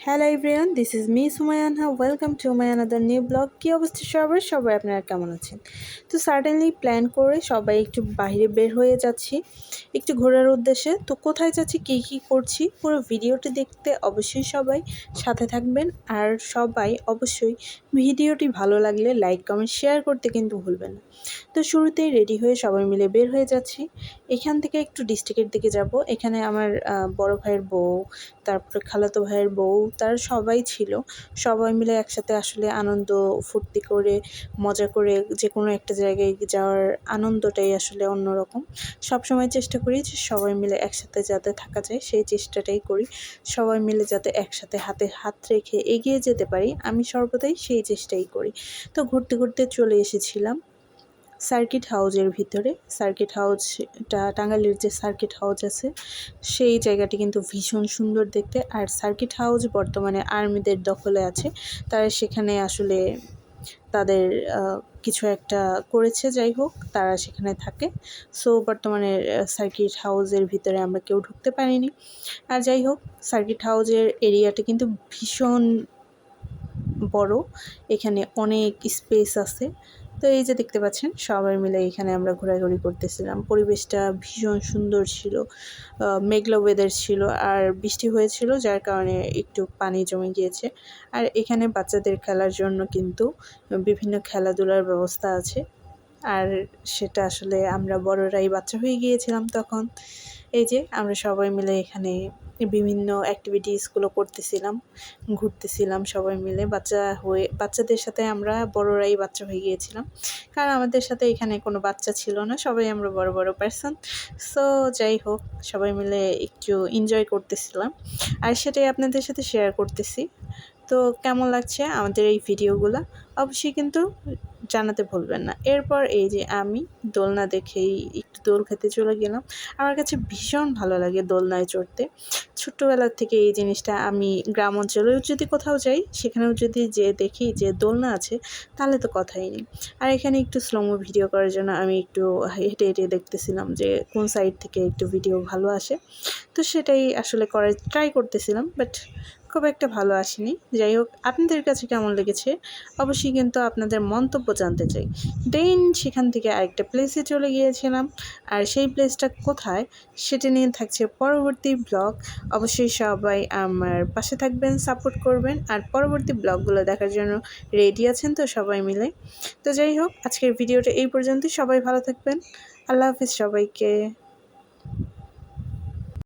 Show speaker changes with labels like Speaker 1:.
Speaker 1: Hello everyone, this is me Sumaiya Anha. Welcome to my another new blog. কী অবস্থা সবাই আপনারা কেমন আছেন? তো সাডেনলি প্ল্যান করে সবাই একটু বাইরে বের হয়ে যাচ্ছি একটু ঘোরার উদ্দেশ্যে। তো কোথায় যাচ্ছি, কী করছি, পুরো ভিডিওটি দেখতে অবশ্যই সবাই সাথে থাকবেন। আর সবাই অবশ্যই ভিডিওটি ভালো লাগলে লাইক কমেন্ট শেয়ার করতে কিন্তু ভুলবেন না। তো শুরুতেই রেডি হয়ে সবাই মিলে বের হয়ে যাচ্ছি। এখান থেকে একটু ডিস্ট্রিক্টের দিকে যাব। এখানে আমার বড় ভাইয়ের বউ, তারপরে খালাতো ভাইয়ের বউ, তারা সবাই ছিল। সবাই মিলে একসাথে আসলে আনন্দ ফুর্তি করে মজা করে যে কোনো একটা জায়গায় যাওয়ার আনন্দটাই আসলে অন্যরকম। সবসময় চেষ্টা করি যে সবাই মিলে একসাথে যাতে থাকা যায়, সেই চেষ্টাটাই করি। সবাই মিলে যাতে একসাথে হাতে হাত রেখে এগিয়ে যেতে পারি, আমি সর্বদাই সেই চেষ্টাই করি। তো ঘুরতে ঘুরতে চলে এসেছিলাম সার্কিট হাউজের ভিতরে। সার্কিট হাউজটা টাঙ্গাইলের যে সার্কিট হাউজ আছে সেই জায়গাটি কিন্তু ভীষণ সুন্দর দেখতে। আর সার্কিট হাউজ বর্তমানে আর্মিদের দখলে আছে। তারা সেখানে আসলে তাদের কিছু একটা করেছে, যাই হোক তারা সেখানে থাকে। সো বর্তমানে সার্কিট হাউজের ভিতরে আমরা কেউ ঢুকতে পারিনি। আর যাই হোক, সার্কিট হাউজের এরিয়াটা কিন্তু ভীষণ বড়, এখানে অনেক স্পেস আছে। তো এই যে দেখতে পাচ্ছেন সবাই মিলে এখানে আমরা ঘোরাঘুরি করতেছিলাম। পরিবেশটা ভীষণ সুন্দর ছিল, মেঘলা ওয়েদার ছিল আর বৃষ্টি হয়েছিল, যার কারণে একটু পানি জমে গিয়েছে। আর এখানে বাচ্চাদের খেলার জন্য কিন্তু বিভিন্ন খেলাধুলার ব্যবস্থা আছে। আর সেটা আসলে আমরা বড়রাই বাচ্চা হয়ে গিয়েছিলাম তখন। এই যে আমরা সবাই মিলে এখানে বিভিন্ন অ্যাক্টিভিটিসগুলো করতেছিলাম, ঘুরতেছিলাম সবাই মিলে। বাচ্চাদের সাথে আমরা বড়রাই বাচ্চা হয়ে গিয়েছিলাম, কারণ আমাদের সাথে এখানে কোনো বাচ্চা ছিল না, সবাই আমরা বড় বড় পার্সন। সো যাই হোক, সবাই মিলে একটু এনজয় করতেছিলাম আর সেটাই আপনাদের সাথে শেয়ার করতেছি। তো কেমন লাগছে আমাদের এই ভিডিওগুলো অবশ্যই কিন্তু জানাতে ভুলবেন না। এরপর এই যে আমি দোলনা দেখেই একটু দোল খেতে চলে গেলাম। আমার কাছে ভীষণ ভালো লাগে দোলনায় চড়তে। ছোট্টবেলা থেকে এই জিনিসটা আমি গ্রাম অঞ্চলেও যদি কোথাও যাই, সেখানেও যদি দেখি যে দোলনা আছে, তাহলে তো কথাই নেই। আর এখানে একটু স্লোমো ভিডিও করার জন্য আমি একটু হেঁটে হেঁটে দেখতেছিলাম যে কোন সাইড থেকে একটু ভিডিও ভালো আসে। তো সেটাই আসলে করার ট্রাই করতেছিলাম, বাট খুব একটা ভালো আসেনি। যাই হোক, আপনাদের কাছে কেমন লেগেছে অবশ্যই কিন্তু আপনাদের মন্তব্য জানতে চাই। দেন সেখান থেকে আরেকটা প্লেসে চলে গিয়েছিলাম। আর সেই প্লেসটা কোথায় সেটা নিয়ে থাকছে পরবর্তী ব্লগ। অবশ্যই সবাই আমার পাশে থাকবেন, সাপোর্ট করবেন আর পরবর্তী ব্লগগুলো দেখার জন্য রেডি আছেন তো সবাই মিলে। তো যাই হোক, আজকের ভিডিওটা এই পর্যন্তই। সবাই ভালো থাকবেন। আল্লাহ হাফিজ সবাইকে।